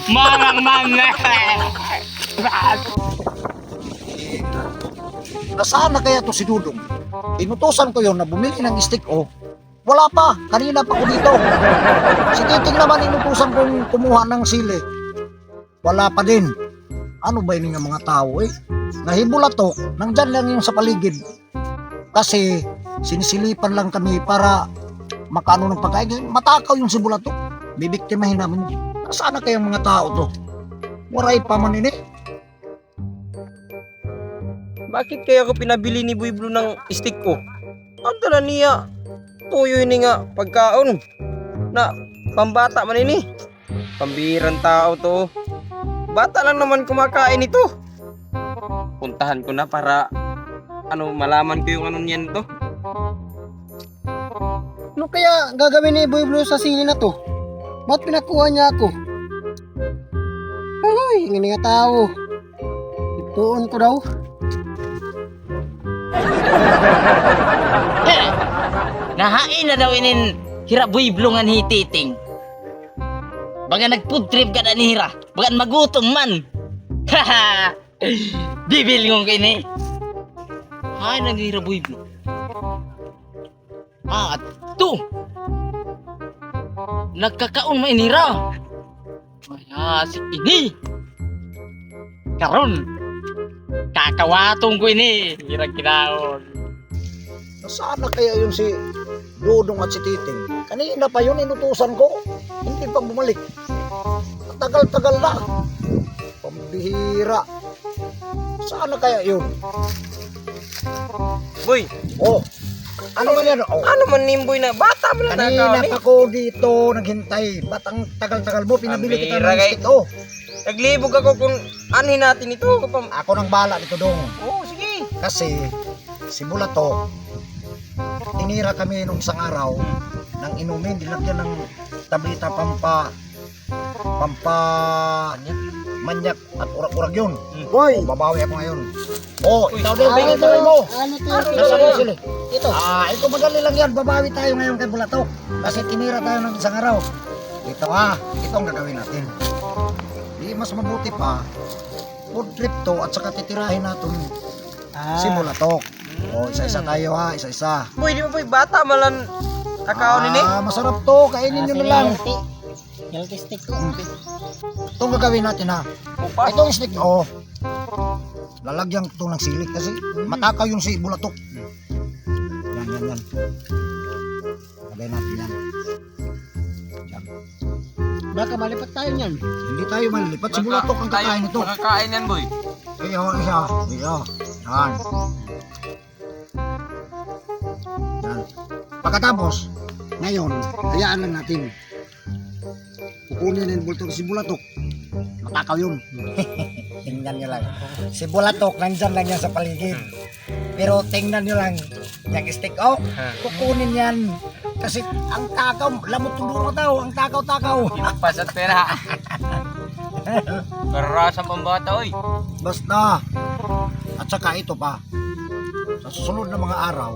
Marang man. Nasaan na kaya to si Dudong? Inutosan ko yon na bumili ng stick o. Wala pa, kanina pa ko dito. Si Titing naman inutosan kong kumuha ng sili. Wala pa din. Ano ba yun ng mga tao eh? Nahibula to, nandyan lang yung sa paligid. Kasi sinisilipan lang kami para makaano ng pagkain. Matakaw yung si Bulato. Bibiktimahin namin. Nasaan na kayang mga tao to? Waray pa man ini. Bakit kaya ako pinabili ni Boy Blue ng stick ko? Ang dala niya, tuyo ini nga pagkaon na pambata man ini. Pambirang tao to. Bata lang naman kumakain ito. Puntahan ko na para malaman ko yung niyan to. Ano kaya gagawin ni Boy Blue sa sili na to? Ba't pinakuha niya ako? Ay, hindi nga tao. Ituon ko daw. Nahain na daw inin hira Boy Blue nga ni Titing. Baga nag-food trip ka na ni hira. Baga magutom man. Haha. Bibil ngong kini. Hay na hira Boy Blue. At to. Nagkakaon man inira. Maya si ini. Karon. Kakawatong ko ini. Hira kinaon. Nasaan na kaya yun si Dudong at si Titing? Kanina pa yun inutusan ko. Hindi pa bumalik. Tagal-tagal na. Pambihira. Saan na kaya yun? Boy, Oh, ano man yan? Oh. ano man nimboy na bata mo lang Kanina nakaon eh. pa ko dito naghintay. Ba't ang tagal-tagal mo? Pinabili kita Pambihira, ng kay- stick. Oh, Naglibog ako kung anhin natin ito. ako nang bala dito dong. Oo, sige. Kasi si Bulato, tinira kami nung isang araw ng inumin, dinagyan ng tableta pampa manyak at urak-urak yun. Boy! Babawi ako ngayon. Oh, ikaw din, Ano bigyan to? mo. Ano to? Nasa mo sila. Ito. Ito madali lang yan. Babawi tayo ngayon kay Bulato. Kasi tinira tayo ng isang araw. Ito ito ang gagawin natin. Di mas mabuti pa, food trip to at saka titirahin natin si Bulato. Oh, isa-isa tayo ha, isa-isa. Boy, di ba boy, bata malan kakaon ini? Masarap to, kainin nyo na lang. Healthy stick ko. Itong gagawin natin ha. Upas. Itong stick, lalagyan ko ng sili kasi matakaw yung si Bulatok. Yan. Lagay natin yan. Yan. Baka malipat tayo niyan. Hindi tayo malilipat. Si Bulatok ang kakain ito. Makakain yan boy. Isa. Yan. Yan. Pagkatapos, ngayon, hayaan lang natin. Kukunin yung bulto si Bulatok. Matakaw yun. Tingnan nyo lang. Si Bulatok, nandyan lang yan sa paligid. Pero tingnan nyo lang, yung stick out, kukunin yan. Kasi ang takaw, lamot tulungan daw, ang takaw-takaw. Inupas at pera. Karasa pambata oy. Basta. At saka ito pa, sa susunod na mga araw,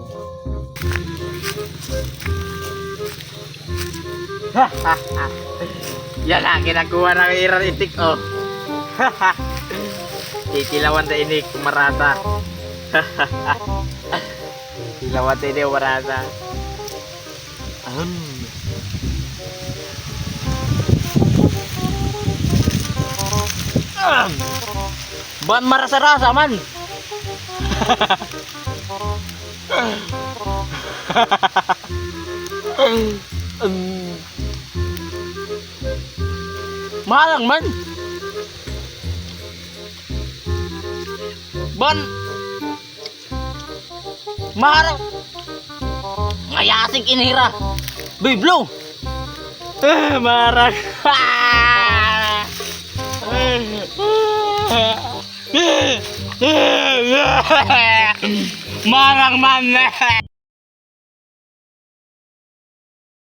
Yan ang ginagawa ng iran itik oh. Ikilawan na ini kumarata. Ikilawan na ini kumarata. Ban marasa-rasa man. Malang man. Ban Marang ngayasing inira. Boy Blue. Marang. Marang man.